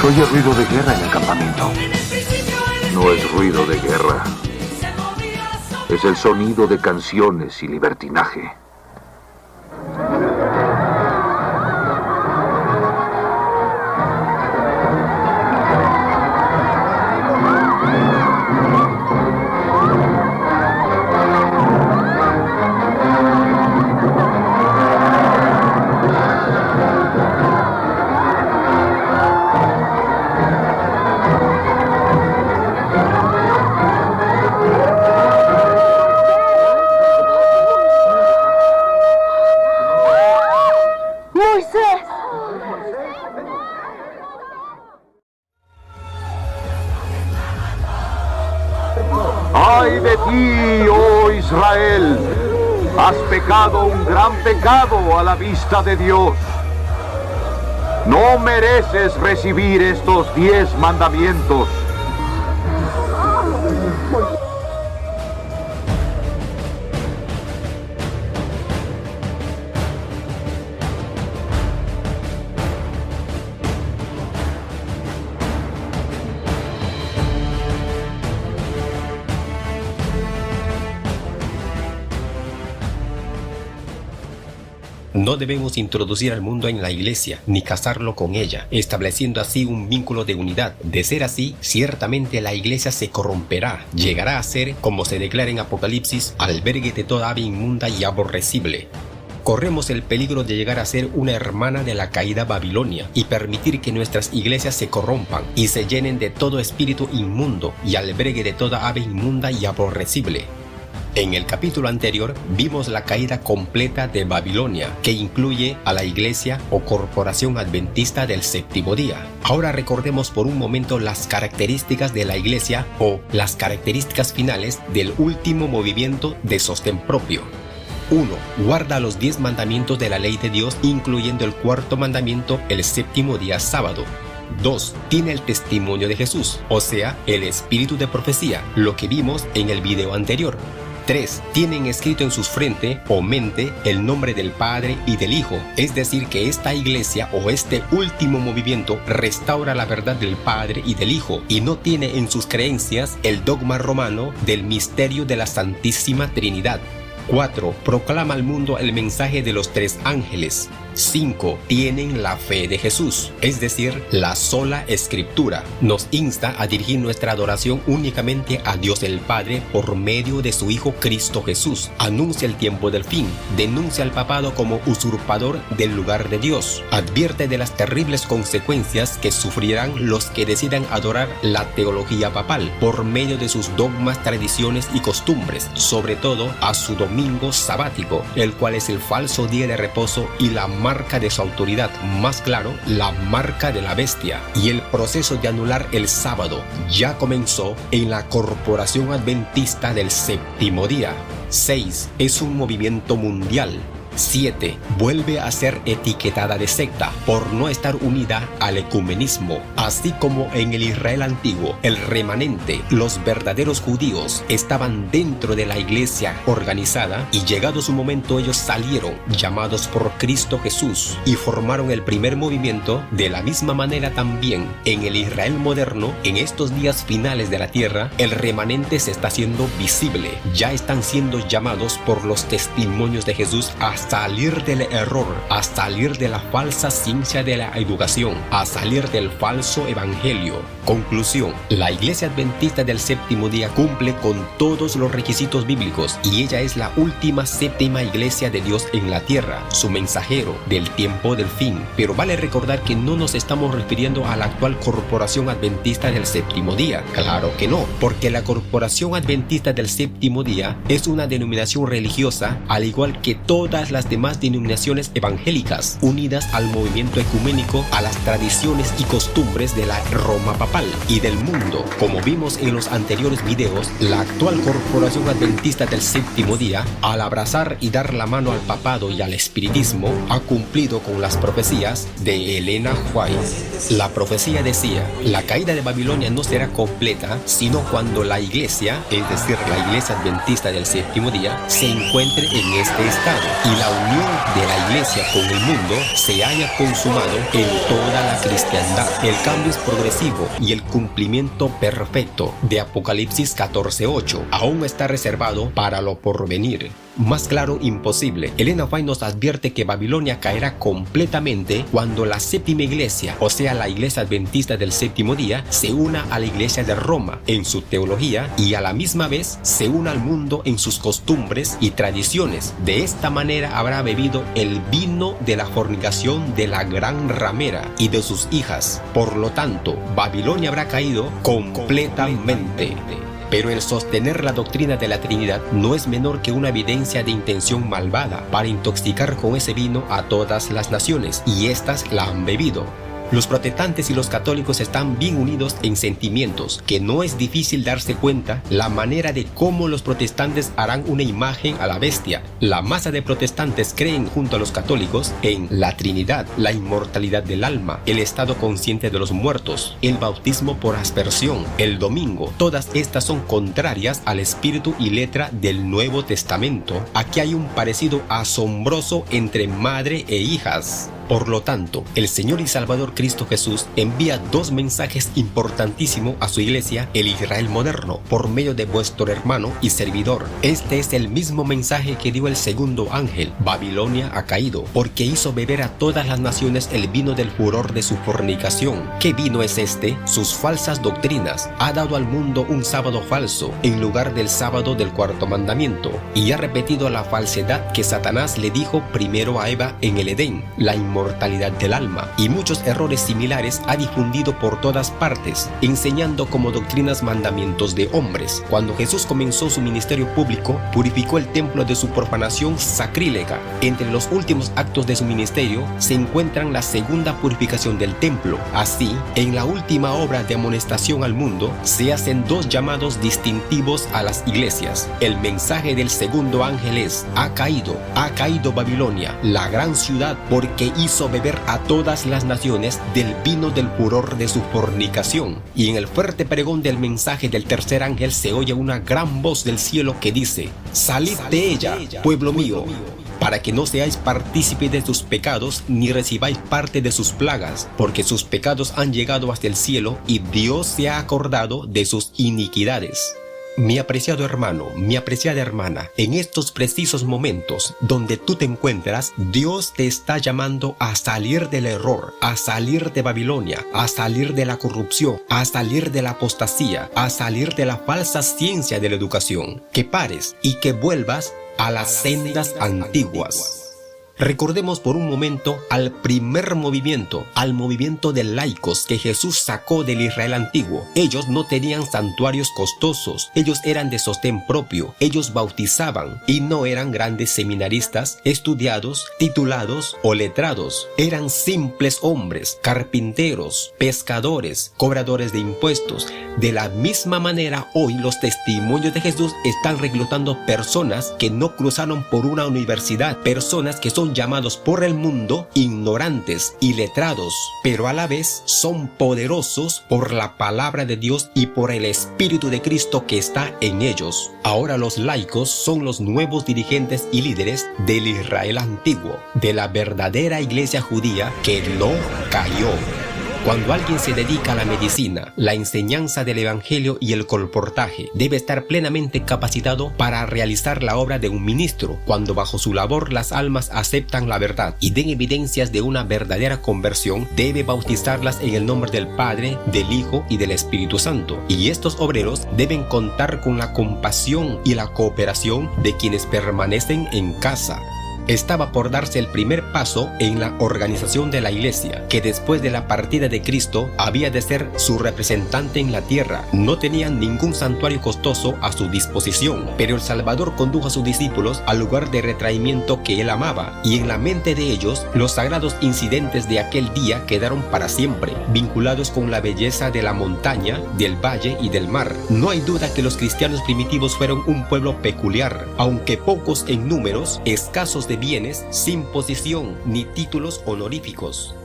Oye ruido de guerra en el campamento. No es ruido de guerra. Es el sonido de canciones y libertinaje. ¡Ay de ti, oh Israel! Has pecado un gran pecado a la vista de Dios. No mereces recibir estos 10 mandamientos. No debemos introducir al mundo en la iglesia, ni casarlo con ella, estableciendo así un vínculo de unidad. De ser así, ciertamente la iglesia se corromperá, llegará a ser, como se declara en Apocalipsis, albergue de toda ave inmunda y aborrecible. Corremos el peligro de llegar a ser una hermana de la caída Babilonia y permitir que nuestras iglesias se corrompan y se llenen de todo espíritu inmundo y albergue de toda ave inmunda y aborrecible. En el capítulo anterior vimos la caída completa de Babilonia, que incluye a la iglesia o corporación adventista del séptimo día. Ahora recordemos por un momento las características de la iglesia o las características finales del último movimiento de sostén propio. 1. Guarda los 10 mandamientos de la ley de Dios, incluyendo el cuarto mandamiento, el séptimo día sábado. 2. Tiene el testimonio de Jesús, o sea, el espíritu de profecía, lo que vimos en el video anterior. 3. Tienen escrito en sus frente o mente el nombre del Padre y del Hijo, es decir que esta iglesia o este último movimiento restaura la verdad del Padre y del Hijo y no tiene en sus creencias el dogma romano del misterio de la Santísima Trinidad. 4. Proclama al mundo el mensaje de los 3 ángeles. 5. Tienen la fe de Jesús, es decir, la sola Escritura. Nos insta a dirigir nuestra adoración únicamente a Dios el Padre por medio de su Hijo Cristo Jesús. Anuncia el tiempo del fin, denuncia al papado como usurpador del lugar de Dios. Advierte de las terribles consecuencias que sufrirán los que decidan adorar la teología papal por medio de sus dogmas, tradiciones y costumbres, sobre todo a su domingo sabático, el cual es el falso día de reposo y la marca de su autoridad, más claro, la marca de la bestia. Y el proceso de anular el sábado ya comenzó en la Corporación Adventista del Séptimo Día. 6. Es un movimiento mundial. 7. Vuelve a ser etiquetada de secta por no estar unida al ecumenismo, así como en el Israel antiguo, el remanente, los verdaderos judíos, estaban dentro de la iglesia organizada y llegado su momento ellos salieron, llamados por Cristo Jesús, y formaron el primer movimiento. De la misma manera también, en el Israel moderno, en estos días finales de la tierra, el remanente se está haciendo visible, ya están siendo llamados por los testimonios de Jesús a salir del error, a salir de la falsa ciencia de la educación, a salir del falso evangelio. Conclusión: la Iglesia Adventista del Séptimo Día cumple con todos los requisitos bíblicos y ella es la última séptima iglesia de Dios en la tierra, su mensajero del tiempo del fin. Pero vale recordar que no nos estamos refiriendo a la actual Corporación Adventista del Séptimo Día. Claro que no, porque la Corporación Adventista del Séptimo Día es una denominación religiosa, al igual que todas las demás denominaciones evangélicas, unidas al movimiento ecuménico, a las tradiciones y costumbres de la Roma papal y del mundo. Como vimos en los anteriores videos, la actual Corporación Adventista del Séptimo Día, al abrazar y dar la mano al papado y al espiritismo, ha cumplido con las profecías de Elena White. La profecía decía: la caída de Babilonia no será completa sino cuando la iglesia, es decir, la Iglesia Adventista del Séptimo Día, se encuentre en este estado, y la unión de la iglesia con el mundo se haya consumado en toda la cristiandad. El cambio es progresivo y el cumplimiento perfecto de Apocalipsis 14:8 aún está reservado para lo porvenir. Más claro imposible. Elena White nos advierte que Babilonia caerá completamente cuando la séptima iglesia, o sea la iglesia adventista del séptimo día, se una a la iglesia de Roma en su teología y a la misma vez se una al mundo en sus costumbres y tradiciones. De esta manera habrá bebido el vino de la fornicación de la gran ramera y de sus hijas. Por lo tanto, Babilonia habrá caído completamente. Pero el sostener la doctrina de la Trinidad no es menor que una evidencia de intención malvada para intoxicar con ese vino a todas las naciones, y éstas la han bebido. Los protestantes y los católicos están bien unidos en sentimientos, que no es difícil darse cuenta la manera de cómo los protestantes harán una imagen a la bestia. La masa de protestantes creen junto a los católicos en la Trinidad, la inmortalidad del alma, el estado consciente de los muertos, el bautismo por aspersión, el domingo. Todas estas son contrarias al espíritu y letra del Nuevo Testamento. Aquí hay un parecido asombroso entre madre e hijas. Por lo tanto, el Señor y Salvador Cristo Jesús envía dos mensajes importantísimos a su iglesia, el Israel moderno, por medio de vuestro hermano y servidor. Este es el mismo mensaje que dio el segundo ángel: Babilonia ha caído, porque hizo beber a todas las naciones el vino del furor de su fornicación. ¿Qué vino es este? Sus falsas doctrinas. Ha dado al mundo un sábado falso, en lugar del sábado del cuarto mandamiento, y ha repetido la falsedad que Satanás le dijo primero a Eva en el Edén, la inmortalidad del alma, y muchos errores similares ha difundido por todas partes, enseñando como doctrinas mandamientos de hombres. Cuando Jesús comenzó su ministerio público, purificó el templo de su profanación sacrílega. Entre los últimos actos de su ministerio se encuentran la segunda purificación del templo. Así, en la última obra de amonestación al mundo, se hacen dos llamados distintivos a las iglesias. El mensaje del segundo ángel es: ha caído Babilonia, la gran ciudad, porque hizo beber a todas las naciones del vino del furor de su fornicación. Y en el fuerte pregón del mensaje del tercer ángel se oye una gran voz del cielo que dice: salid de ella, pueblo mío, para que no seáis partícipes de sus pecados, ni recibáis parte de sus plagas, porque sus pecados han llegado hasta el cielo, y Dios se ha acordado de sus iniquidades. Mi apreciado hermano, mi apreciada hermana, en estos precisos momentos donde tú te encuentras, Dios te está llamando a salir del error, a salir de Babilonia, a salir de la corrupción, a salir de la apostasía, a salir de la falsa ciencia de la educación. Que pares y que vuelvas a las sendas antiguas. Recordemos por un momento al primer movimiento, al movimiento de laicos que Jesús sacó del Israel antiguo. Ellos no tenían santuarios costosos, ellos eran de sostén propio, ellos bautizaban y no eran grandes seminaristas, estudiados, titulados o letrados. Eran simples hombres, carpinteros, pescadores, cobradores de impuestos. De la misma manera, hoy los testimonios de Jesús están reclutando personas que no cruzaron por una universidad, personas que son llamados por el mundo ignorantes y letrados, pero a la vez son poderosos por la palabra de Dios y por el Espíritu de Cristo que está en ellos. Ahora los laicos son los nuevos dirigentes y líderes del Israel antiguo, de la verdadera iglesia judía que no cayó. Cuando alguien se dedica a la medicina, la enseñanza del evangelio y el colportaje, debe estar plenamente capacitado para realizar la obra de un ministro, cuando bajo su labor las almas aceptan la verdad y den evidencias de una verdadera conversión, debe bautizarlas en el nombre del Padre, del Hijo y del Espíritu Santo. Y estos obreros deben contar con la compasión y la cooperación de quienes permanecen en casa. Estaba por darse el primer paso en la organización de la iglesia, que después de la partida de Cristo había de ser su representante en la tierra. No tenían ningún santuario costoso a su disposición, pero el Salvador condujo a sus discípulos al lugar de retraimiento que él amaba, y en la mente de ellos los sagrados incidentes de aquel día quedaron para siempre, vinculados con la belleza de la montaña, del valle y del mar. No hay duda que los cristianos primitivos fueron un pueblo peculiar, aunque pocos en números, escasos de bienes, sin posición ni títulos honoríficos.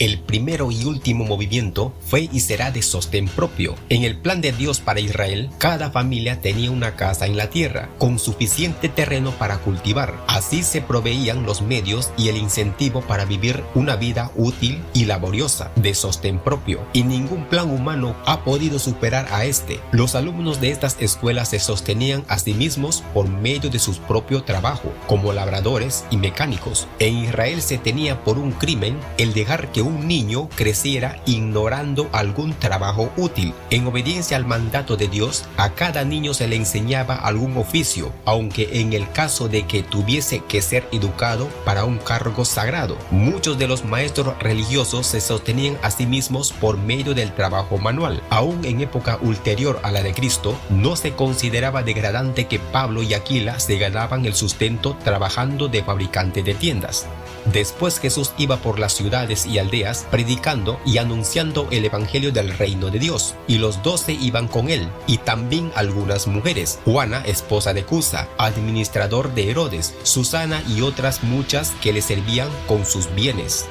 El primero y último movimiento fue y será de sostén propio. En el plan de Dios para Israel, cada familia tenía una casa en la tierra, con suficiente terreno para cultivar. Así se proveían los medios y el incentivo para vivir una vida útil y laboriosa, de sostén propio, y ningún plan humano ha podido superar a este. Los alumnos de estas escuelas se sostenían a sí mismos por medio de su propio trabajo, como labradores y mecánicos. En Israel se tenía por un crimen el dejar que un niño creciera ignorando algún trabajo útil. En obediencia al mandato de Dios, a cada niño se le enseñaba algún oficio, aunque en el caso de que tuviese que ser educado para un cargo sagrado. Muchos de los maestros religiosos se sostenían a sí mismos por medio del trabajo manual. Aún en época ulterior a la de Cristo, no se consideraba degradante que Pablo y Aquila se ganaban el sustento trabajando de fabricante de tiendas. Después Jesús iba por las ciudades y aldeas predicando y anunciando el evangelio del reino de Dios, y los 12 iban con él, y también algunas mujeres: Juana, esposa de Cusa, administrador de Herodes, Susana y otras muchas que le servían con sus bienes.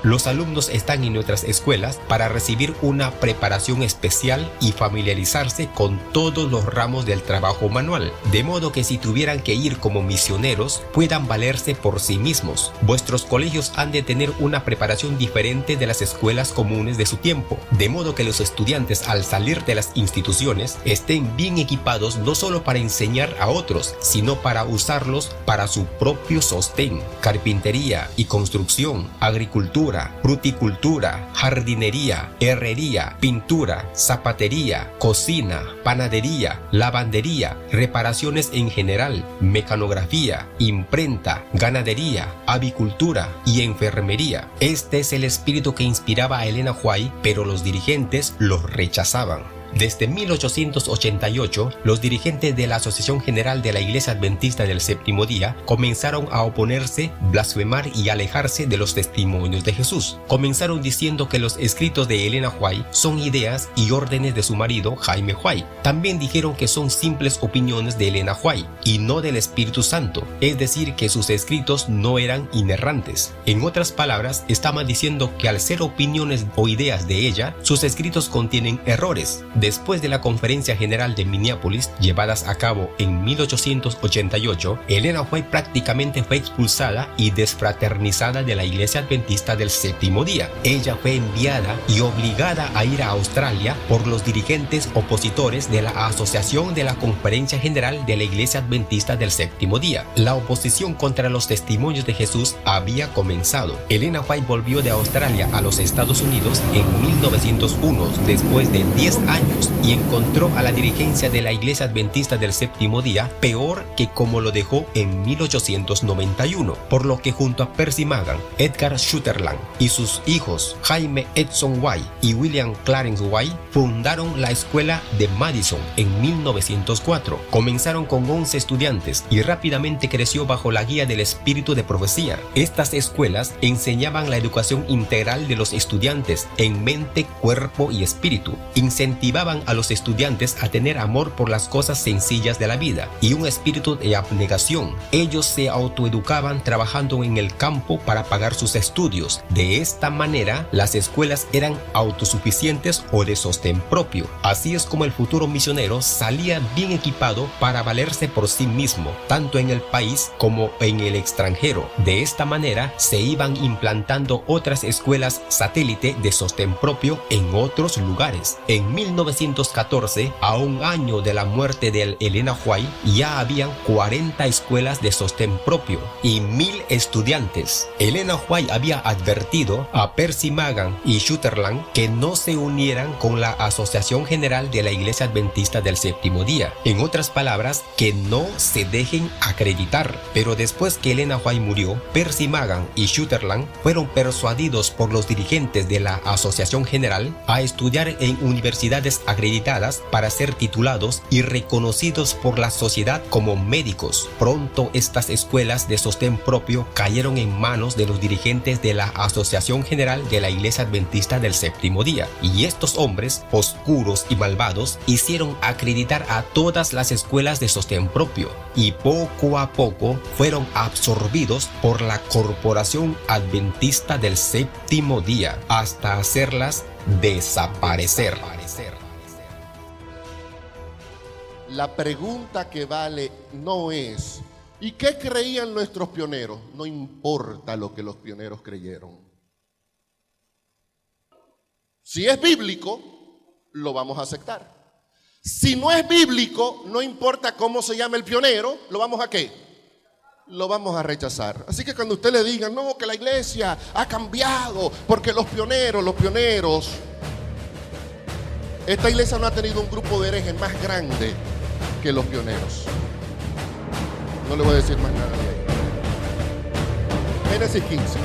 Los alumnos están en nuestras escuelas para recibir una preparación especial y familiarizarse con todos los ramos del trabajo manual, de modo que si tuvieran que ir como misioneros, puedan valerse por sí mismos. Vuestros colegios han de tener una preparación diferente de las escuelas comunes de su tiempo, de modo que los estudiantes al salir de las instituciones estén bien equipados no solo para enseñar a otros, sino para usarlos para su propio sostén. Carpintería y construcción, agricultura, fruticultura, jardinería, herrería, pintura, zapatería, cocina, panadería, lavandería, reparaciones en general, mecanografía, imprenta, ganadería, avicultura y enfermería. Este es el espíritu que inspiraba a Elena White, pero los dirigentes los rechazaban. Desde 1888, los dirigentes de la Asociación General de la Iglesia Adventista del Séptimo Día comenzaron a oponerse, blasfemar y alejarse de los testimonios de Jesús. Comenzaron diciendo que los escritos de Elena White son ideas y órdenes de su marido Jaime White. También dijeron que son simples opiniones de Elena White y no del Espíritu Santo, es decir, que sus escritos no eran inerrantes. En otras palabras, estaban diciendo que al ser opiniones o ideas de ella, sus escritos contienen errores. Después de la Conferencia General de Minneapolis, llevadas a cabo en 1888, Elena White prácticamente fue expulsada y desfraternizada de la Iglesia Adventista del Séptimo Día. Ella fue enviada y obligada a ir a Australia por los dirigentes opositores de la Asociación de la Conferencia General de la Iglesia Adventista del Séptimo Día. La oposición contra los testimonios de Jesús había comenzado. Elena White volvió de Australia a los Estados Unidos en 1901, después de 10 años, y encontró a la dirigencia de la Iglesia Adventista del Séptimo Día peor que como lo dejó en 1891, por lo que junto a Percy Magan, Edgar Sutherland y sus hijos Jaime Edson White y William Clarence White fundaron la escuela de Madison en 1904. Comenzaron con 11 estudiantes y rápidamente creció bajo la guía del espíritu de profecía. Estas escuelas enseñaban la educación integral de los estudiantes en mente, cuerpo y espíritu. Incentivaban a los estudiantes a tener amor por las cosas sencillas de la vida y un espíritu de abnegación. Ellos se autoeducaban trabajando en el campo para pagar sus estudios. De esta manera, las escuelas eran autosuficientes o de sostén propio. Así es como el futuro misionero salía bien equipado para valerse por sí mismo, tanto en el país como en el extranjero. De esta manera, se iban implantando otras escuelas satélite de sostén propio en otros lugares. En 1914, a un año de la muerte de Elena White, ya habían 40 escuelas de sostén propio y 1000 estudiantes. Elena White había advertido a Percy Magan y Sutherland que no se unieran con la Asociación General de la Iglesia Adventista del Séptimo Día. En otras palabras, que no se dejen acreditar. Pero después que Elena White murió, Percy Magan y Sutherland fueron persuadidos por los dirigentes de la Asociación General a estudiar en universidades profesiones acreditadas para ser titulados y reconocidos por la sociedad como médicos. Pronto estas escuelas de sostén propio cayeron en manos de los dirigentes de la Asociación General de la Iglesia Adventista del Séptimo Día, y estos hombres oscuros y malvados hicieron acreditar a todas las escuelas de sostén propio, y poco a poco fueron absorbidos por la Corporación Adventista del Séptimo Día hasta hacerlas desaparecer. La pregunta que vale no es ¿y qué creían nuestros pioneros? No importa lo que los pioneros creyeron. Si es bíblico, lo vamos a aceptar. Si no es bíblico, no importa cómo se llame el pionero, ¿lo vamos a qué? Lo vamos a rechazar. Así que cuando usted le diga, no, que la iglesia ha cambiado, porque los pioneros, esta iglesia no ha tenido un grupo de herejes más grande que los pioneros. No le voy a decir más nada de ahí. Génesis 15.